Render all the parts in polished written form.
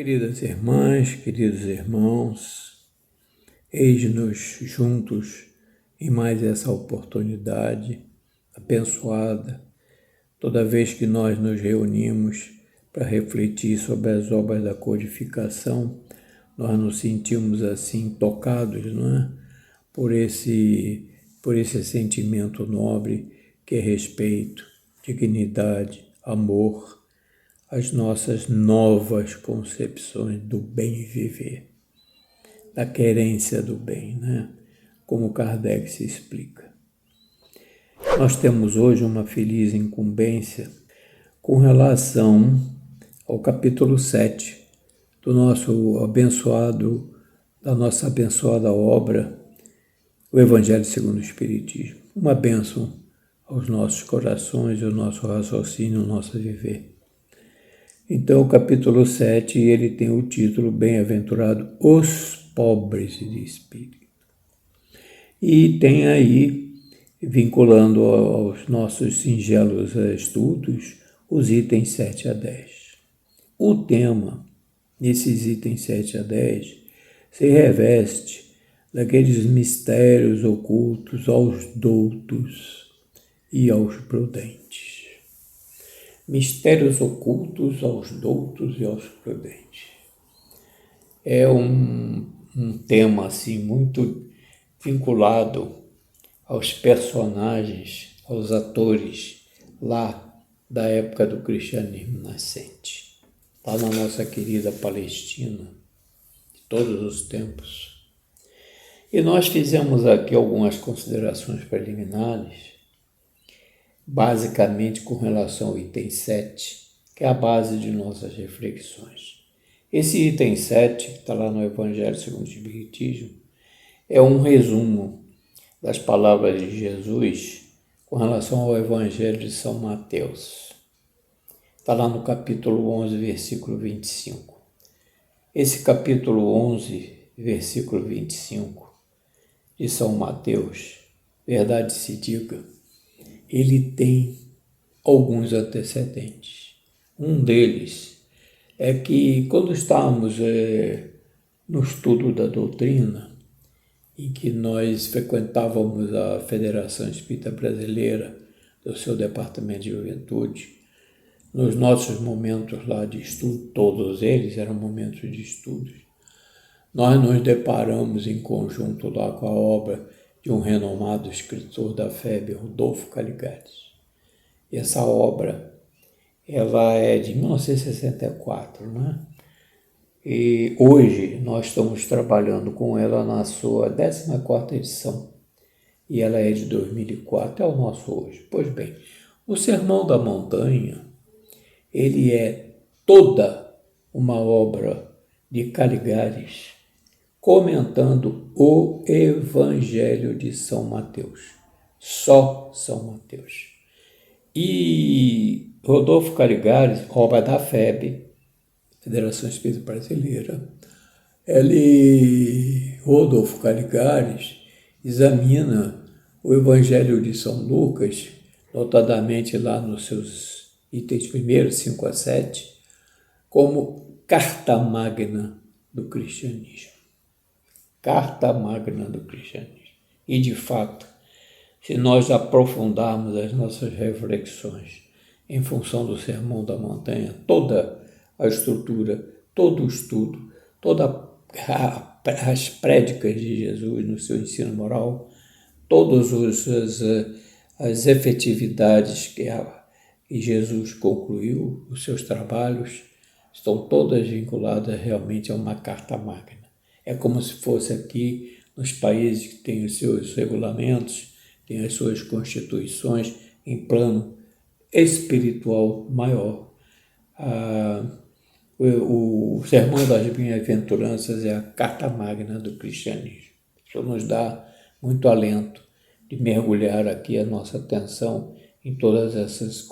Queridas irmãs, queridos irmãos, eis-nos juntos em mais essa oportunidade abençoada, toda vez que nós nos reunimos para refletir sobre as obras da codificação, nós nos sentimos assim tocados, não é? Por esse sentimento nobre que é respeito, dignidade, amor, as nossas novas concepções do bem viver, da querência do bem, né? Como Kardec se explica. Nós temos hoje uma feliz incumbência com relação ao capítulo 7 do da nossa abençoada obra, o Evangelho segundo o Espiritismo. Uma bênção aos nossos corações, ao nosso raciocínio, ao nosso viver. Então, o capítulo 7, ele tem o título Bem-aventurado os pobres de espírito. E tem aí, vinculando aos nossos singelos estudos, os itens 7 a 10. O tema, nesses itens 7 a 10, se reveste daqueles mistérios ocultos aos doutos e aos prudentes. Mistérios ocultos aos doutos e aos prudentes. É um tema assim muito vinculado aos personagens, aos atores lá da época do cristianismo nascente. Lá na nossa querida Palestina, de todos os tempos. E nós fizemos aqui algumas considerações preliminares, basicamente com relação ao item 7, que é a base de nossas reflexões. Esse item 7, que está lá no Evangelho segundo o Espiritismo, é um resumo das palavras de Jesus com relação ao Evangelho de São Mateus. Está lá no capítulo 11, versículo 25. Esse capítulo 11, versículo 25 de São Mateus, verdade se diga, ele tem alguns antecedentes. Um deles é que quando estávamos no estudo da doutrina, em que nós frequentávamos a Federação Espírita Brasileira, do seu departamento de juventude, nos nossos momentos lá de estudo, todos eles eram momentos de estudos, nós nos deparamos em conjunto lá com a obra de um renomado escritor da FEB, Rodolfo Caligares. E essa obra, ela é de 1964, né? E hoje nós estamos trabalhando com ela na sua 14ª edição. E ela é de 2004, é o nosso hoje. Pois bem, o Sermão da Montanha, ele é toda uma obra de Caligares, comentando o Evangelho de São Mateus. Só São Mateus. E Rodolfo Caligares, obra da FEB, Federação Espírita Brasileira, Rodolfo Caligares examina o Evangelho de São Lucas, notadamente lá nos seus itens primeiros, 5 a 7, como carta magna do cristianismo. Carta magna do cristianismo. E, de fato, se nós aprofundarmos as nossas reflexões em função do Sermão da Montanha, toda a estrutura, todo o estudo, todas as prédicas de Jesus no seu ensino moral, todas as efetividades que Jesus concluiu, os seus trabalhos, estão todas vinculadas realmente a uma carta magna. É como se fosse aqui nos países que têm os seus regulamentos, têm as suas constituições em plano espiritual maior. O Sermão das Bem-aventuranças é a carta magna do cristianismo. Isso nos dá muito alento de mergulhar aqui a nossa atenção em todas essas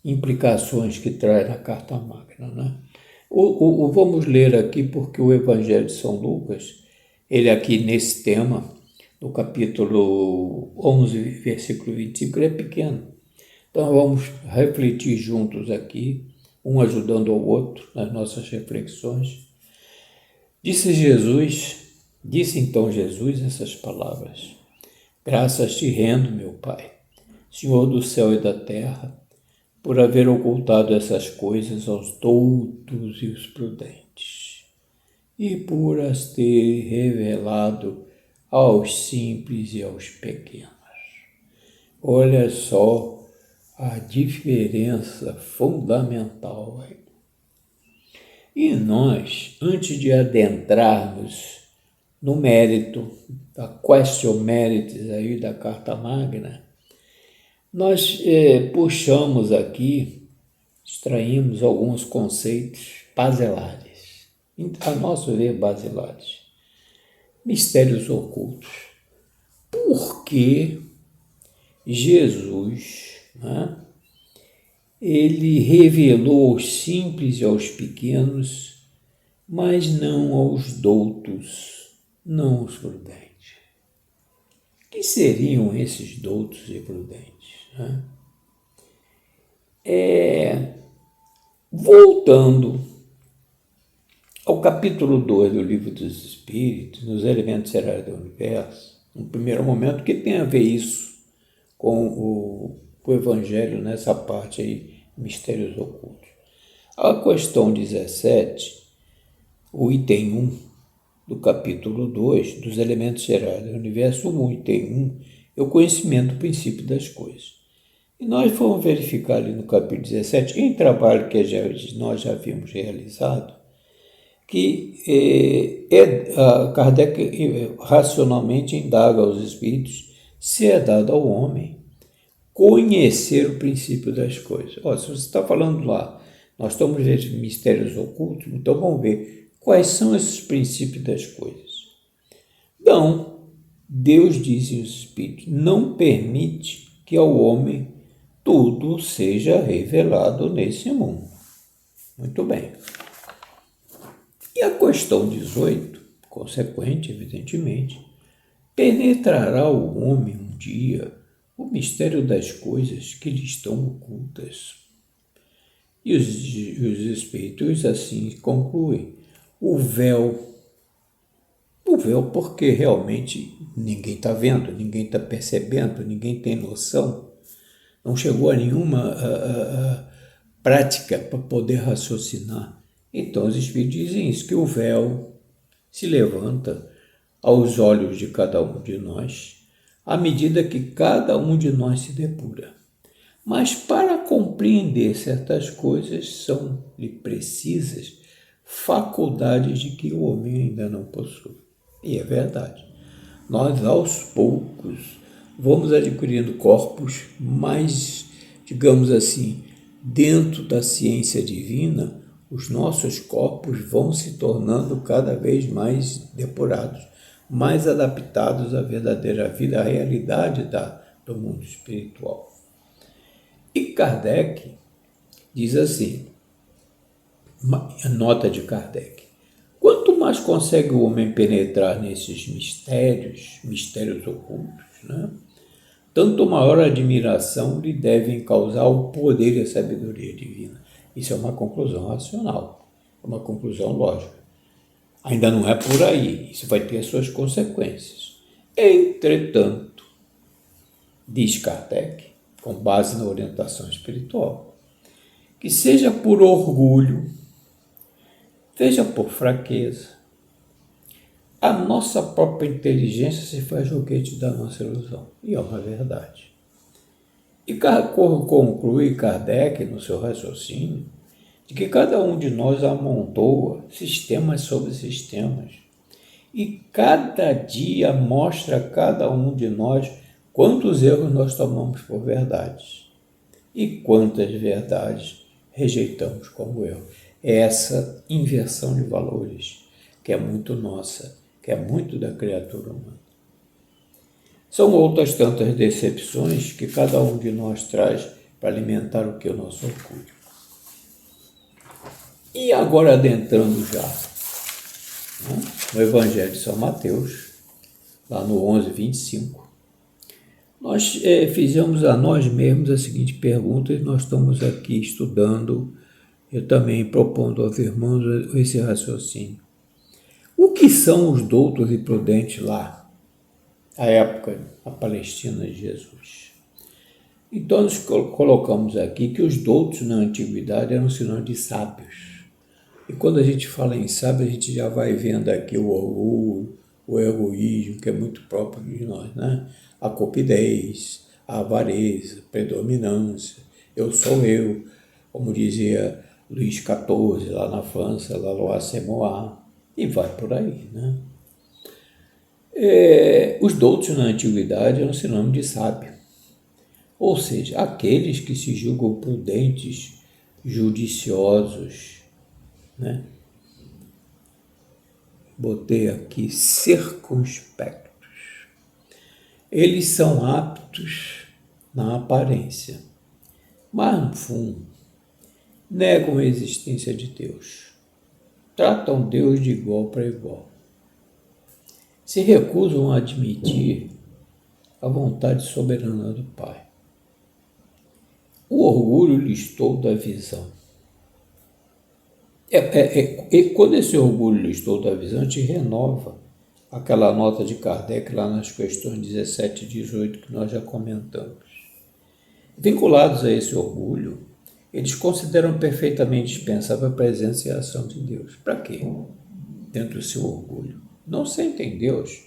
implicações que traz a carta magna, né? Vamos ler aqui porque o Evangelho de São Lucas, ele aqui nesse tema, no capítulo 11, versículo 25, ele é pequeno. Então vamos refletir juntos aqui um ajudando ao outro nas nossas reflexões. Disse então Jesus essas palavras: Graças te rendo, meu Pai, Senhor do céu e da terra, por haver ocultado essas coisas aos doutos e os prudentes, e por as ter revelado aos simples e aos pequenos. Olha só a diferença fundamental aí. E nós, antes de adentrarmos no mérito, da question meritis aí da Carta Magna, nós puxamos aqui, extraímos alguns conceitos basilares, a nosso ver basilares, mistérios ocultos. Por que Jesus, ele revelou aos simples e aos pequenos, mas não aos doutos, não aos prudentes? Que seriam esses doutos e prudentes? Voltando ao capítulo 2 do Livro dos Espíritos, nos elementos gerais do universo, no primeiro momento, que tem a ver isso com o Evangelho nessa parte aí, mistérios ocultos. A questão 17, o item 1 do capítulo 2, dos elementos gerais do universo, o item 1, é o conhecimento do princípio das coisas. E nós fomos verificar ali no capítulo 17, em trabalho que nós já havíamos realizado, que Kardec racionalmente indaga aos espíritos se é dado ao homem conhecer o princípio das coisas. Se você está falando lá, nós estamos vendo mistérios ocultos, então vamos ver quais são esses princípios das coisas. Então, Deus diz aos espíritos, não permite que ao homem tudo seja revelado nesse mundo. Muito bem. E a questão 18, consequente, evidentemente, penetrará o homem um dia o mistério das coisas que lhe estão ocultas. E os espíritos assim concluem. O véu porque realmente ninguém está vendo, ninguém está percebendo, ninguém tem noção. Não chegou a nenhuma prática para poder raciocinar. Então os espíritos dizem isso, que o véu se levanta aos olhos de cada um de nós, à medida que cada um de nós se depura. Mas para compreender certas coisas são-lhe precisas faculdades de que o homem ainda não possui. E é verdade. Nós, aos poucos, vamos adquirindo corpos mais, digamos assim, dentro da ciência divina, os nossos corpos vão se tornando cada vez mais depurados, mais adaptados à verdadeira vida, à realidade do mundo espiritual. E Kardec diz assim, a nota de Kardec, quanto mais consegue o homem penetrar nesses mistérios ocultos, tanto maior admiração lhe devem causar o poder e a sabedoria divina. Isso é uma conclusão racional, é uma conclusão lógica. Ainda não é por aí, isso vai ter suas consequências. Entretanto, diz Kardec, com base na orientação espiritual, que seja por orgulho, seja por fraqueza, a nossa própria inteligência se faz joguete da nossa ilusão. E é uma verdade. E conclui Kardec, no seu raciocínio, de que cada um de nós amontoa sistemas sobre sistemas. E cada dia mostra a cada um de nós quantos erros nós tomamos por verdades e quantas verdades rejeitamos como erro. É essa inversão de valores que é muito nossa, que é muito da criatura humana. São outras tantas decepções que cada um de nós traz para alimentar o que? O nosso orgulho. E agora adentrando já no Evangelho de São Mateus, lá no 11:25, nós fizemos a nós mesmos a seguinte pergunta, e nós estamos aqui estudando eu também propondo aos irmãos esse raciocínio. O que são os doutos e prudentes lá, à época, na Palestina de Jesus? Então, nós colocamos aqui que os doutos na antiguidade eram sinônimo de sábios. E quando a gente fala em sábio, a gente já vai vendo aqui o orgulho, o egoísmo, que é muito próprio de nós, né? A cupidez, a avareza, a predominância, eu sou eu, como dizia Luís XIV, lá na França, La Loi c'est moi, e vai por aí, né? Os doutos na antiguidade eram sinônimo de sábio, ou seja, aqueles que se julgam prudentes, judiciosos, né? Botei aqui circunspectos. Eles são aptos na aparência, mas no fundo negam a existência de Deus. Tratam Deus de igual para igual. Se recusam a admitir a vontade soberana do Pai. O orgulho lhes tolda a visão. Quando esse orgulho lhes tolda a visão, a gente renova aquela nota de Kardec lá nas questões 17 e 18 que nós já comentamos. Vinculados a esse orgulho, eles consideram perfeitamente dispensável a presença e a ação de Deus. Para quê? Dentro do seu orgulho. Não sentem Deus,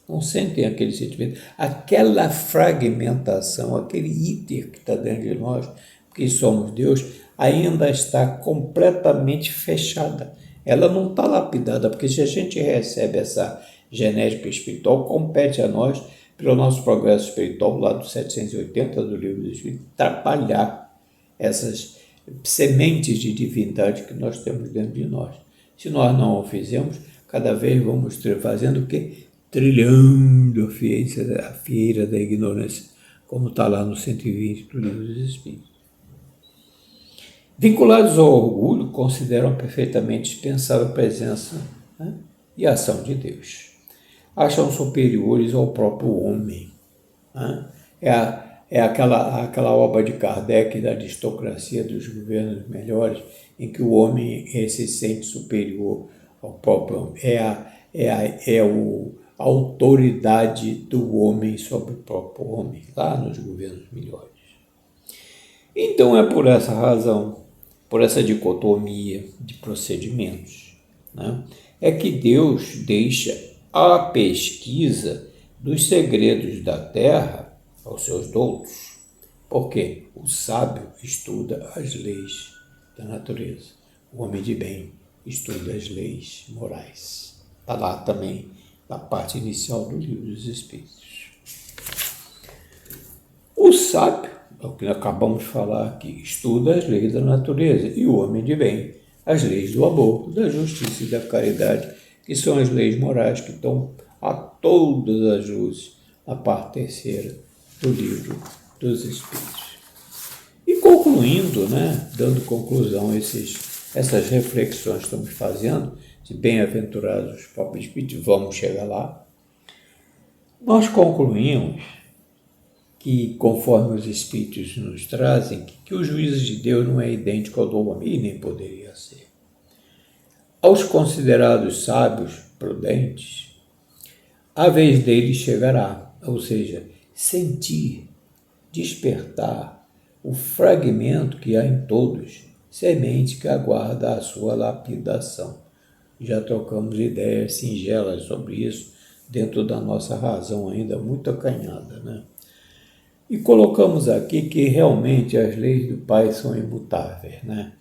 não sentem aquele sentimento, aquela fragmentação, aquele íter que está dentro de nós, que somos Deus, ainda está completamente fechada. Ela não está lapidada, porque se a gente recebe essa genética espiritual, compete a nós, pelo nosso progresso espiritual, lá do 780 do Livro dos Espíritos, trabalhar essas sementes de divindade que nós temos dentro de nós. Se nós não o fizermos, cada vez vamos fazendo o quê? Trilhando a fieira da ignorância, como está lá no 120 do Livro dos Espíritos. Vinculados ao orgulho, consideram perfeitamente dispensável a presença, né, e a ação de Deus. Acham superiores ao próprio homem. Né? É aquela obra de Kardec da aristocracia dos governos melhores, em que o homem se sente superior ao próprio homem. A autoridade do homem sobre o próprio homem, lá nos governos melhores. Então é por essa razão, por essa dicotomia de procedimentos, né, é que Deus deixa a pesquisa dos segredos da terra aos seus doutos. Porque o sábio estuda as leis da natureza. O homem de bem estuda as leis morais. Está lá também na parte inicial do Livro dos Espíritos. O sábio, é o que acabamos de falar aqui, estuda as leis da natureza. E o homem de bem, as leis do amor, da justiça e da caridade, que são as leis morais que estão a todas as luzes na parte terceira do Livro dos Espíritos. E concluindo, né, dando conclusão a essas reflexões que estamos fazendo, de bem-aventurados os próprios Espíritos, vamos chegar lá, nós concluímos que, conforme os Espíritos nos trazem, que o juízo de Deus não é idêntico ao do homem, e nem poderia ser. Aos considerados sábios, prudentes, a vez deles chegará, ou seja, sentir, despertar o fragmento que há em todos, semente que aguarda a sua lapidação. Já trocamos ideias singelas sobre isso, dentro da nossa razão ainda muito acanhada, né? E colocamos aqui que realmente as leis do Pai são imutáveis, né?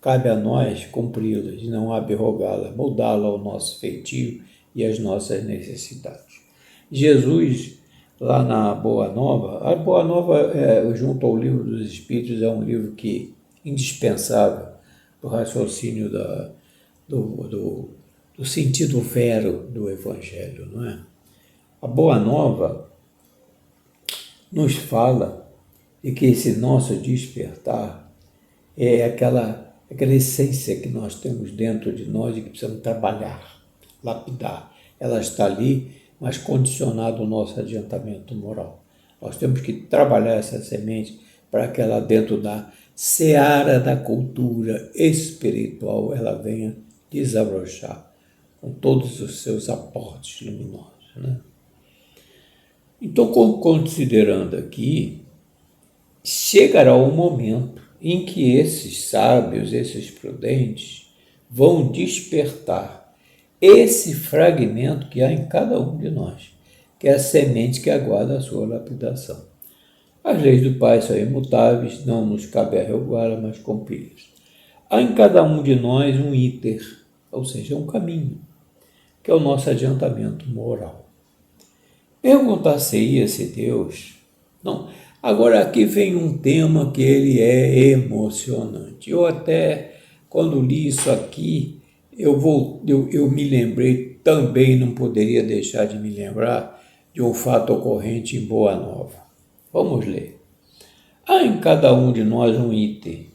Cabe a nós cumpri-las, não abrogá-las, moldá-las ao nosso feitio e às nossas necessidades. Jesus, lá na Boa Nova, a Boa Nova, junto ao Livro dos Espíritos, é um livro que indispensável para o raciocínio do sentido vero do Evangelho, não é? A Boa Nova nos fala de que esse nosso despertar é aquela essência que nós temos dentro de nós e que precisamos trabalhar, lapidar. Ela está ali, mas condicionada ao nosso adiantamento moral. Nós temos que trabalhar essa semente para que ela, dentro da seara da cultura espiritual ela venha desabrochar com todos os seus aportes luminosos, né? Então, considerando aqui, chegará o momento em que esses sábios, esses prudentes, vão despertar esse fragmento que há em cada um de nós, que é a semente que aguarda a sua lapidação. As leis do Pai são imutáveis, não nos cabe arregá-las, mas cumpri-las. Há em cada um de nós um íter, ou seja, um caminho, que é o nosso adiantamento moral. Perguntar-se-ia se Deus... Não, agora aqui vem um tema que ele é emocionante. Eu até, quando li isso aqui, eu me lembrei também, não poderia deixar de me lembrar, de um fato ocorrente em Boa Nova. Vamos ler. Há em cada um de nós um item,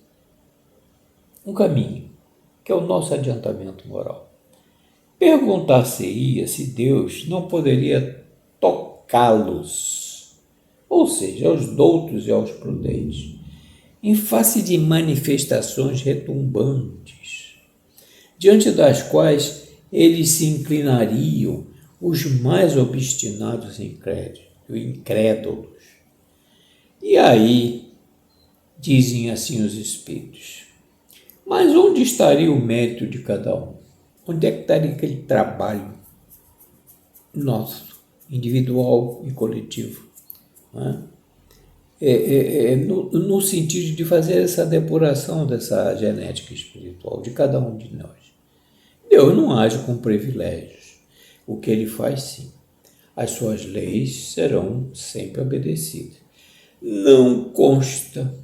um caminho, que é o nosso adiantamento moral. Perguntar-se-ia se Deus não poderia tocá-los, ou seja, aos doutos e aos prudentes, em face de manifestações retumbantes, diante das quais eles se inclinariam os mais obstinados e incrédulos. E aí, dizem assim os espíritos, mas onde estaria o mérito de cada um? Onde é que estaria aquele trabalho nosso, individual e coletivo? Não é? No sentido de fazer essa depuração dessa genética espiritual de cada um de nós. Deus não age com privilégios. O que ele faz, sim. As suas leis serão sempre obedecidas. Não consta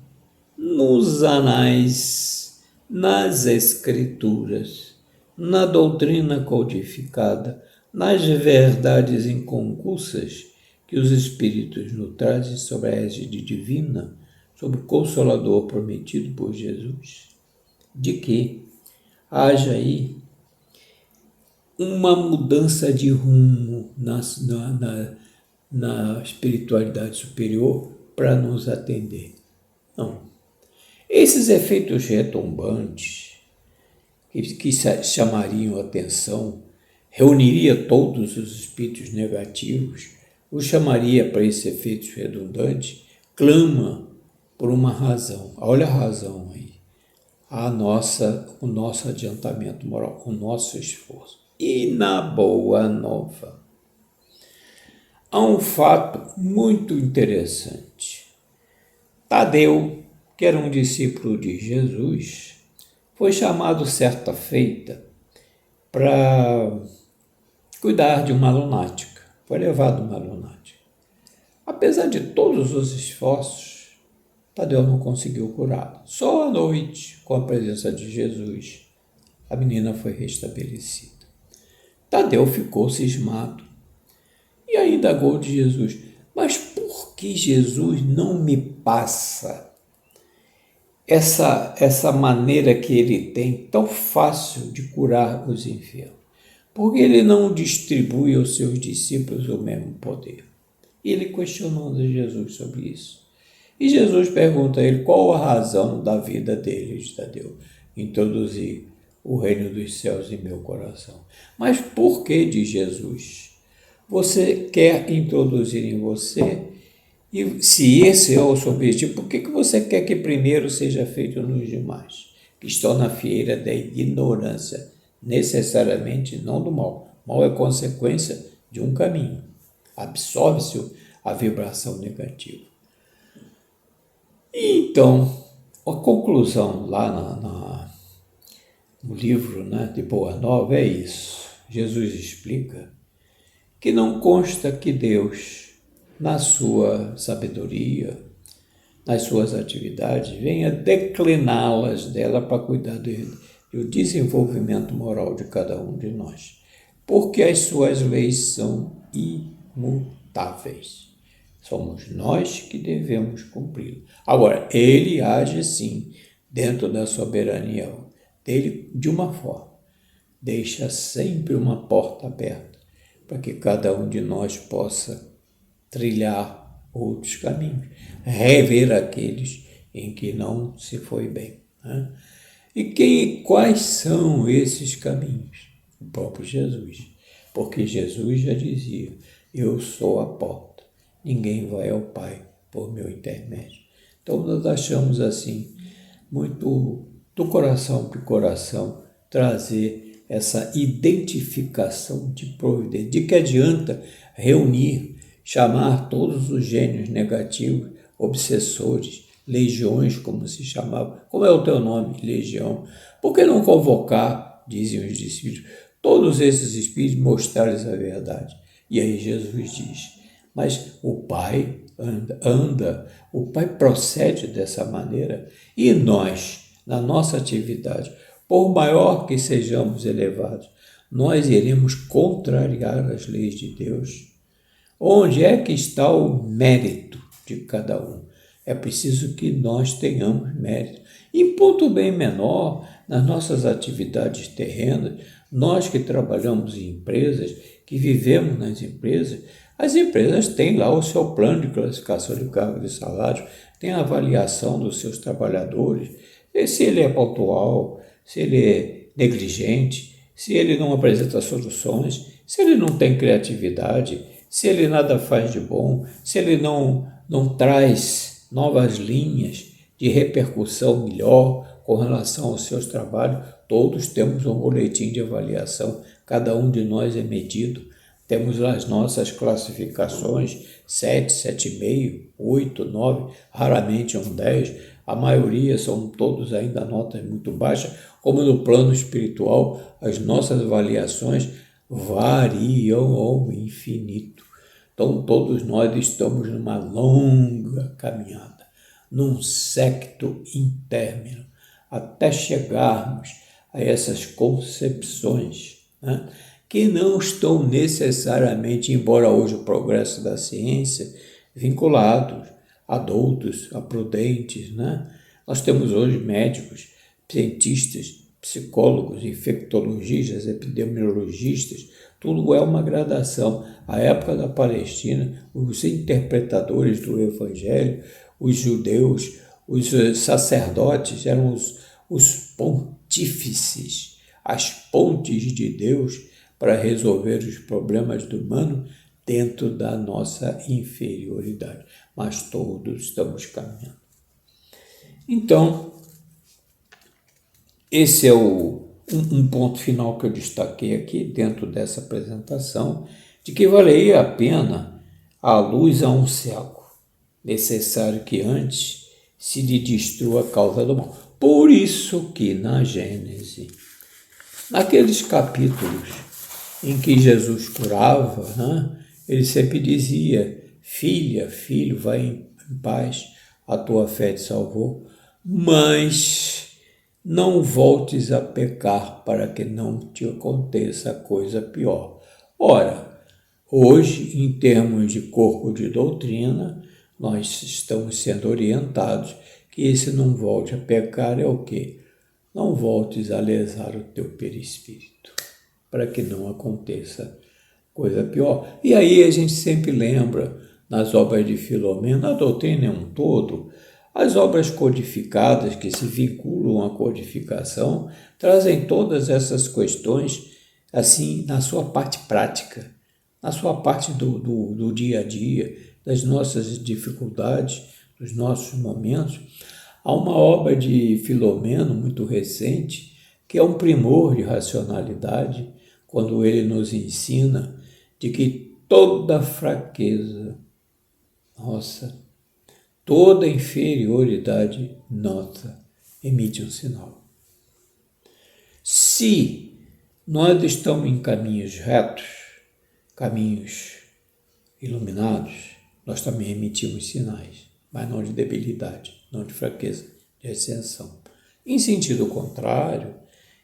nos anais, nas escrituras, na doutrina codificada, nas verdades inconcussas que os Espíritos nos trazem sobre a égide divina, sobre o Consolador prometido por Jesus, de que haja aí uma mudança de rumo na espiritualidade superior para nos atender. Não. Esses efeitos retumbantes que chamariam atenção, reuniria todos os espíritos negativos, os chamaria para esses efeitos redundantes, clama por uma razão. Olha a razão aí. O nosso adiantamento moral, o nosso esforço. E na Boa Nova, há um fato muito interessante. Tadeu, que era um discípulo de Jesus, foi chamado certa feita para cuidar de uma lunática. Foi levado uma lunática. Apesar de todos os esforços, Tadeu não conseguiu curá-la. Só à noite, com a presença de Jesus, a menina foi restabelecida. Tadeu ficou cismado e ainda indagou de Jesus: mas por que Jesus não me passa essa maneira que ele tem tão fácil de curar os enfermos? Por que ele não distribui aos seus discípulos o mesmo poder? E ele questionando Jesus sobre isso. E Jesus pergunta a ele qual a razão da vida dele, de Tadeu, introduzir o reino dos céus em meu coração. Mas por que, diz Jesus, você quer introduzir em você? E se esse é o seu objetivo, por que você quer que primeiro seja feito nos demais, que estão na fieira da ignorância, necessariamente não do mal? Mal é consequência de um caminho. Absorve-se a vibração negativa. E então, a conclusão lá no livro, né, de Boa Nova é isso. Jesus explica que não consta que Deus, na sua sabedoria, nas suas atividades, venha decliná-las dela para cuidar do desenvolvimento moral de cada um de nós, porque as suas leis são imutáveis. Somos nós que devemos cumpri-lo. Agora, ele age sim, dentro da soberania dele, de uma forma. Deixa sempre uma porta aberta para que cada um de nós possa trilhar outros caminhos, rever aqueles em que não se foi bem, né? E quais são esses caminhos? O próprio Jesus. Porque Jesus já dizia, eu sou a porta, ninguém vai ao Pai por meu intermédio. Então nós achamos assim, muito do coração para o coração, trazer essa identificação de providência. De que adianta reunir, chamar todos os gênios negativos, obsessores, legiões, como se chamava. Como é o teu nome, legião? Por que não convocar, dizem os discípulos, todos esses espíritos, mostrar-lhes a verdade? E aí Jesus diz, mas o Pai anda, o Pai procede dessa maneira e nós, na nossa atividade, por maior que sejamos elevados, nós iremos contrariar as leis de Deus. Onde é que está o mérito de cada um? É preciso que nós tenhamos mérito. Em ponto bem menor, nas nossas atividades terrenas, nós que trabalhamos em empresas, que vivemos nas empresas, as empresas têm lá o seu plano de classificação de cargo de salário, tem a avaliação dos seus trabalhadores, e se ele é pontual, se ele é negligente, se ele não apresenta soluções, se ele não tem criatividade, se ele nada faz de bom, se ele não traz novas linhas de repercussão melhor com relação aos seus trabalhos, todos temos um boletim de avaliação, cada um de nós é medido, temos as nossas classificações, 7, 7,5, 8, 9, raramente um 10, a maioria são todos ainda notas muito baixas, como no plano espiritual, as nossas avaliações variam ao infinito. Então, todos nós estamos numa longa caminhada, num séquito interno, até chegarmos a essas concepções, né, que não estão necessariamente, embora hoje o progresso da ciência, vinculados a doutos, a prudentes, né? Nós temos hoje médicos, cientistas, psicólogos, infectologistas, epidemiologistas, tudo é uma gradação. A época da Palestina, os interpretadores do Evangelho, os judeus, os sacerdotes eram os pontífices, as pontes de Deus para resolver os problemas do humano dentro da nossa inferioridade. Mas todos estamos caminhando. Então, esse é um ponto final que eu destaquei aqui dentro dessa apresentação, de que valeria a pena a luz a um cego, necessário que antes se lhe destrua a causa do mal. Por isso que na Gênese, naqueles capítulos em que Jesus curava, né, ele sempre dizia, filha, filho, vai em paz, a tua fé te salvou, mas não voltes a pecar para que não te aconteça coisa pior. Ora, hoje, em termos de corpo de doutrina, nós estamos sendo orientados que esse não volte a pecar é o quê? Não voltes a lesar o teu perispírito, para que não aconteça coisa pior. E aí a gente sempre lembra, nas obras de Filomeno, na doutrina é um todo, as obras codificadas que se vinculam à codificação trazem todas essas questões assim na sua parte prática, na sua parte do dia a dia, das nossas dificuldades, dos nossos momentos. Há uma obra de Filomeno muito recente, que é um primor de racionalidade, quando ele nos ensina de que toda fraqueza nossa, toda inferioridade nossa emite um sinal. Se nós estamos em caminhos retos, caminhos iluminados, nós também emitimos sinais, mas não de debilidade, não de fraqueza, de ascensão. Em sentido contrário,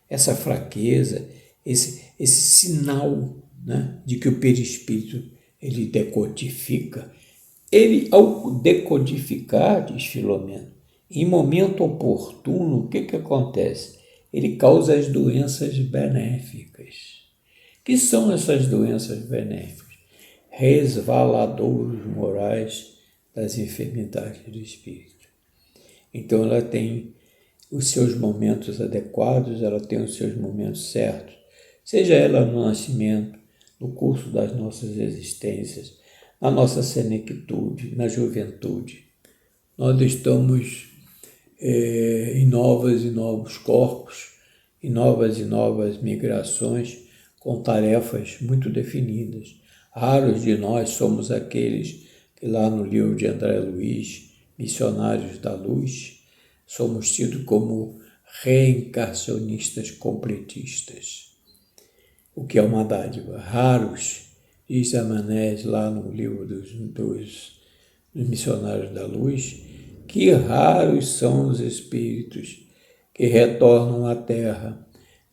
essa fraqueza, esse sinal, né, de que o perispírito ele decodifica, ele, ao decodificar, diz Filomeno, em momento oportuno, o que acontece? Ele causa as doenças benéficas. Que são essas doenças benéficas? Resvaladouros morais das enfermidades do espírito. Então ela tem os seus momentos adequados, ela tem os seus momentos certos, seja ela no nascimento, no curso das nossas existências, na nossa senectude, na juventude. Nós estamos em novos e novos corpos, em novas migrações, com tarefas muito definidas. Raros de nós somos aqueles que lá no livro de André Luiz, Missionários da Luz, somos tidos como reencarnacionistas completistas, o que é uma dádiva. Raros, diz Amanés lá no livro dos Missionários da Luz, que raros são os espíritos que retornam à Terra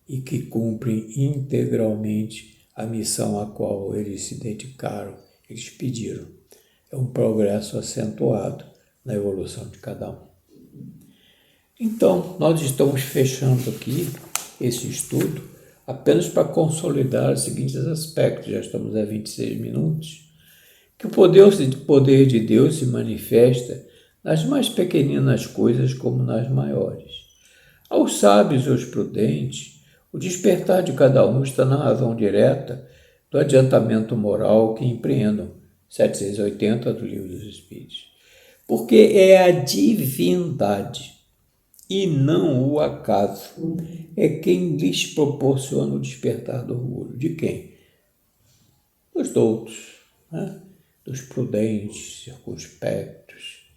e que cumprem integralmente a missão a qual eles se dedicaram, eles pediram. É um progresso acentuado na evolução de cada um. Então, nós estamos fechando aqui esse estudo apenas para consolidar os seguintes aspectos, já estamos a 26 minutos, que o poder de Deus se manifesta nas mais pequeninas coisas como nas maiores. Aos sábios e aos prudentes, o despertar de cada um está na razão direta do adiantamento moral que empreendam, 780 do Livro dos Espíritos. Porque é a divindade e não o acaso é quem lhes proporciona o despertar do orgulho. De quem? Dos doutos, né? Dos prudentes, circunspectos,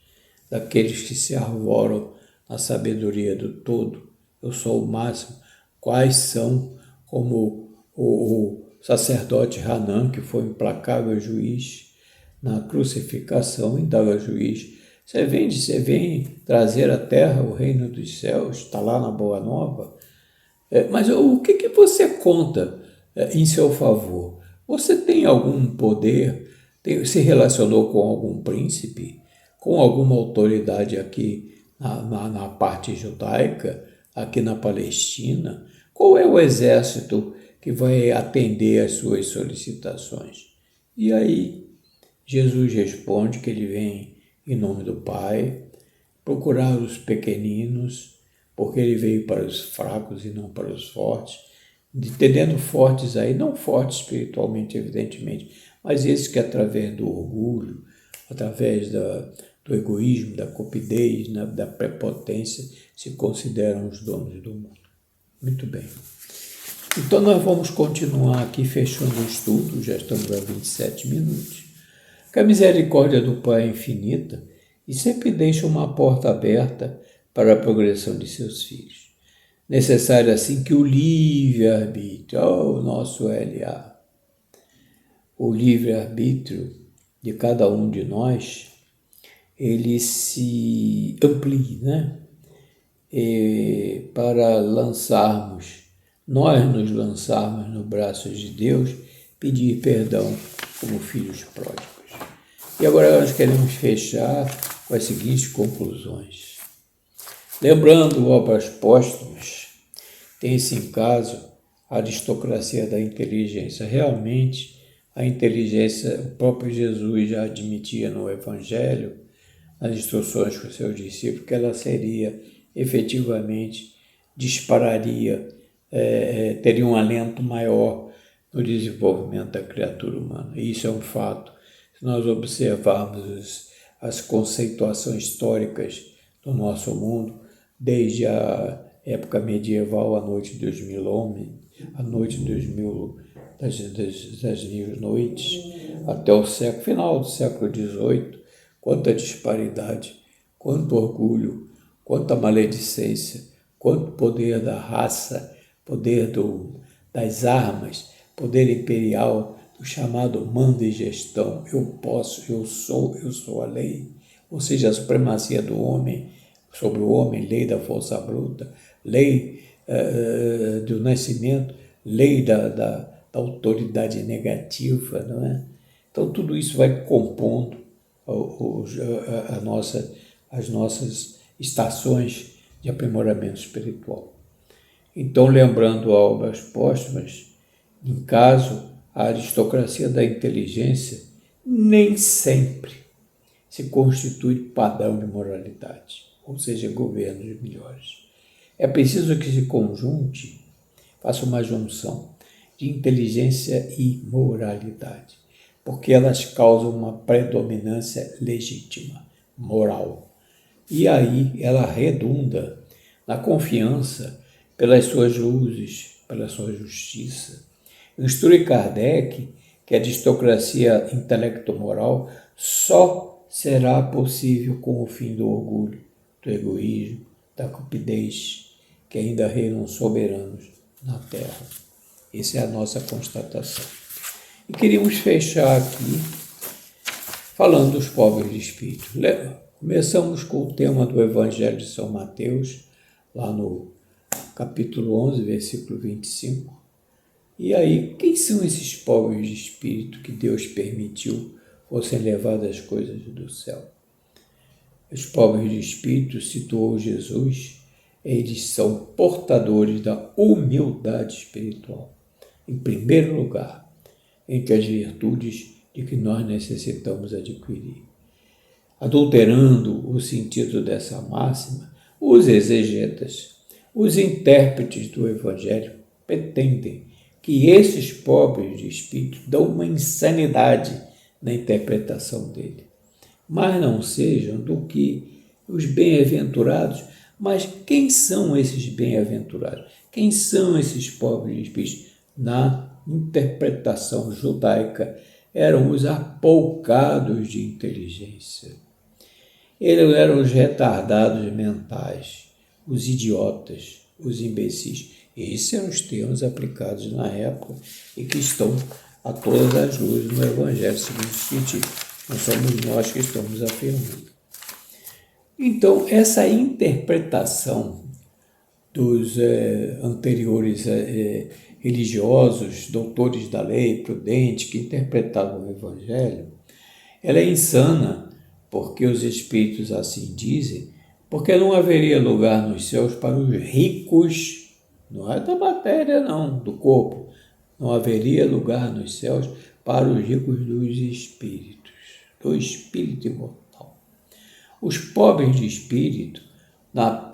daqueles que se arvoram na sabedoria do todo. Eu sou o máximo. Quais são, como o sacerdote Hanan, que foi um implacável juiz na crucificação, indaga ao juiz: você vem trazer à terra o reino dos céus, está lá na Boa Nova, mas o que você conta em seu favor? Você tem algum poder? Se relacionou com algum príncipe? Com alguma autoridade aqui na parte judaica, aqui na Palestina? Qual é o exército que vai atender às suas solicitações? E aí Jesus responde que ele vem em nome do Pai, procurar os pequeninos, porque ele veio para os fracos e não para os fortes, entendendo fortes aí, não fortes espiritualmente, evidentemente, mas esses que através do orgulho, através do egoísmo, da cupidez, da prepotência, se consideram os donos do mundo. Muito bem. Então nós vamos continuar aqui fechando o estudo, já estamos a 27 minutos. Que a misericórdia do Pai é infinita e sempre deixa uma porta aberta para a progressão de seus filhos. Necessário assim que o livre-arbítrio, o nosso LA, o livre-arbítrio de cada um de nós, ele se amplie, né? Para nós nos lançarmos nos braços de Deus, pedir perdão como filhos pródigos. E agora nós queremos fechar com as seguintes conclusões. Lembrando obras póstumas, tem-se em caso a aristocracia da inteligência. Realmente, a inteligência, o próprio Jesus já admitia no Evangelho, nas instruções com seus discípulos, que ela seria efetivamente, teria um alento maior no desenvolvimento da criatura humana. E isso é um fato. Se nós observarmos as conceituações históricas do nosso mundo, desde a época medieval, a noite dos mil homens, a noite das mil noites, até o final do século XVIII, quanta disparidade, quanto orgulho, quanta maledicência, quanto poder da raça, poder das armas, poder imperial, o chamado mando e gestão, eu posso, eu sou a lei, ou seja, a supremacia do homem sobre o homem, lei da força bruta, lei do nascimento, lei da autoridade negativa, não é? Então tudo isso vai compondo as nossas estações de aprimoramento espiritual. Então, lembrando obras póstumas, em caso, a aristocracia da inteligência nem sempre se constitui padrão de moralidade. ou seja, governos melhores. É preciso que se conjunte, faça uma junção de inteligência e moralidade, porque elas causam uma predominância legítima, moral. E aí ela redunda na confiança pelas suas luzes, pela sua justiça. Instrui Kardec que a aristocracia intelecto-moral só será possível com o fim do orgulho, do egoísmo, da cupidez, que ainda reinam soberanos na Terra. Essa é a nossa constatação. E queríamos fechar aqui falando dos pobres de espírito. Começamos com o tema do Evangelho de São Mateus, lá no capítulo 11, versículo 25. E aí, quem são esses pobres de espírito que Deus permitiu fossem levados às coisas do céu? Os pobres de espírito, situou Jesus, eles são portadores da humildade espiritual, em primeiro lugar, entre as virtudes de que nós necessitamos adquirir. Adulterando o sentido dessa máxima, os exegetas, os intérpretes do Evangelho, pretendem que esses pobres de espírito dão uma insanidade na interpretação dele, mas não sejam do que os bem-aventurados. Mas quem são esses bem-aventurados? Quem são esses pobres de espírito? Na interpretação judaica, eram os apoucados de inteligência. Eles eram os retardados mentais, os idiotas, os imbecis. Esses eram os termos aplicados na época e que estão a todas as luzes no Evangelho segundo o Espiritismo. Não somos nós que estamos afirmando. Então, essa interpretação dos anteriores religiosos, doutores da lei, prudentes, que interpretavam o Evangelho, ela é insana, porque os Espíritos assim dizem, porque não haveria lugar nos céus para os ricos, não é da matéria não, do corpo, não haveria lugar nos céus para os ricos dos espíritos, do espírito imortal. Os pobres de espírito, na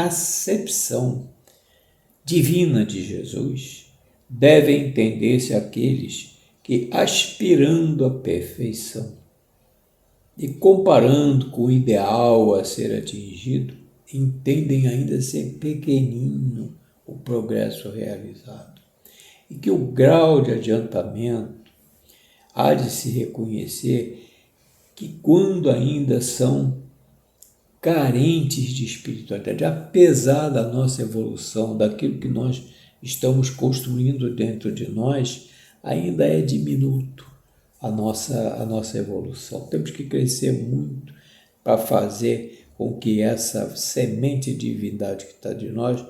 acepção divina de Jesus, devem entender-se aqueles que, aspirando à perfeição e comparando com o ideal a ser atingido, entendem ainda ser pequenino o progresso realizado e que o grau de adiantamento há de se reconhecer que quando ainda são carentes de espiritualidade, apesar da nossa evolução, daquilo que nós estamos construindo dentro de nós, ainda é diminuto a nossa evolução. Temos que crescer muito para fazer com que essa semente de divindade que está de nós,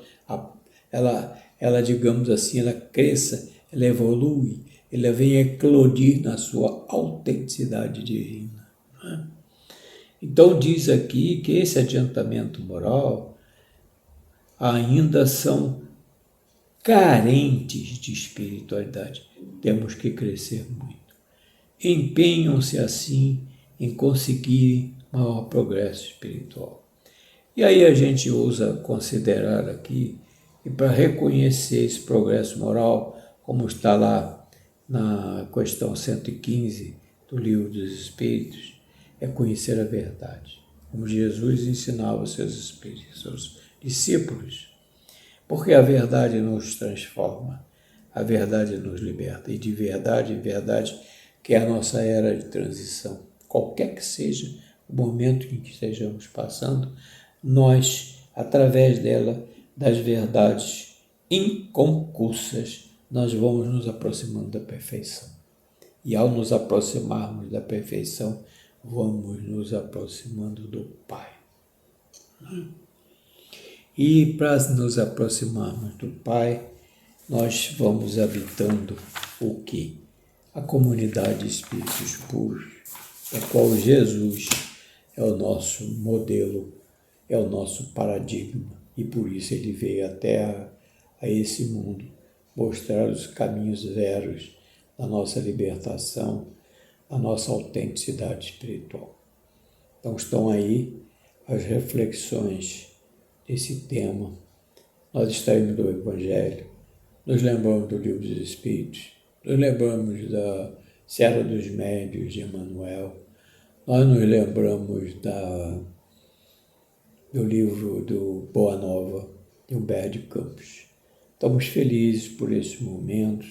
ela, digamos assim, ela cresça, ela evolui, ela venha eclodir na sua autenticidade divina. Né? Então diz aqui que esse adiantamento moral ainda são carentes de espiritualidade. Temos que crescer muito. Empenham-se assim em conseguir maior progresso espiritual. E aí a gente ousa considerar aqui, e para reconhecer esse progresso moral, como está lá na questão 115 do Livro dos Espíritos, é conhecer a verdade, como Jesus ensinava aos seus espíritos, seus discípulos, porque a verdade nos transforma, a verdade nos liberta, e de verdade em verdade, que é a nossa era de transição, qualquer que seja o momento em que estejamos passando, nós, através dela, das verdades inconcussas, nós vamos nos aproximando da perfeição. E ao nos aproximarmos da perfeição, vamos nos aproximando do Pai. E para nos aproximarmos do Pai, nós vamos habitando o quê? A comunidade de espíritos puros, da qual Jesus é o nosso modelo, é o nosso paradigma, e por isso ele veio até a esse mundo mostrar os caminhos veros da nossa libertação, a nossa autenticidade espiritual. Então estão aí as reflexões desse tema, nós estaremos do Evangelho, nos lembramos do Livro dos Espíritos, nos lembramos da Serra dos Médios de Emmanuel, nós nos lembramos do livro do Boa Nova, de Humberto de Campos. Estamos felizes por esses momentos,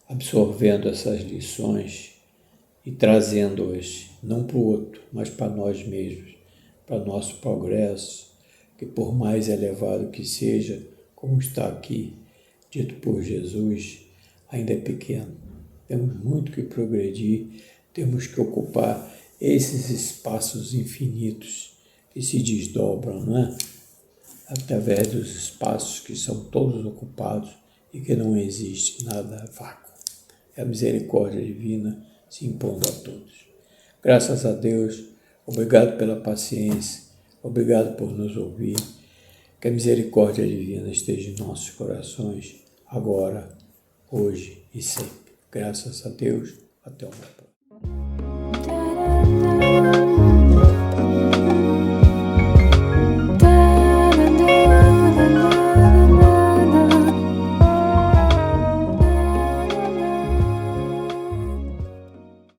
absorvendo essas lições e trazendo-as não para o outro, mas para nós mesmos, para nosso progresso, que por mais elevado que seja, como está aqui, dito por Jesus, ainda é pequeno. Temos muito que progredir, temos que ocupar esses espaços infinitos que se desdobram, não é? Através dos espaços que são todos ocupados e que não existe nada vácuo. É a misericórdia divina se impondo a todos. Graças a Deus, obrigado pela paciência, obrigado por nos ouvir. Que a misericórdia divina esteja em nossos corações, agora, hoje e sempre. Graças a Deus, até o próximo.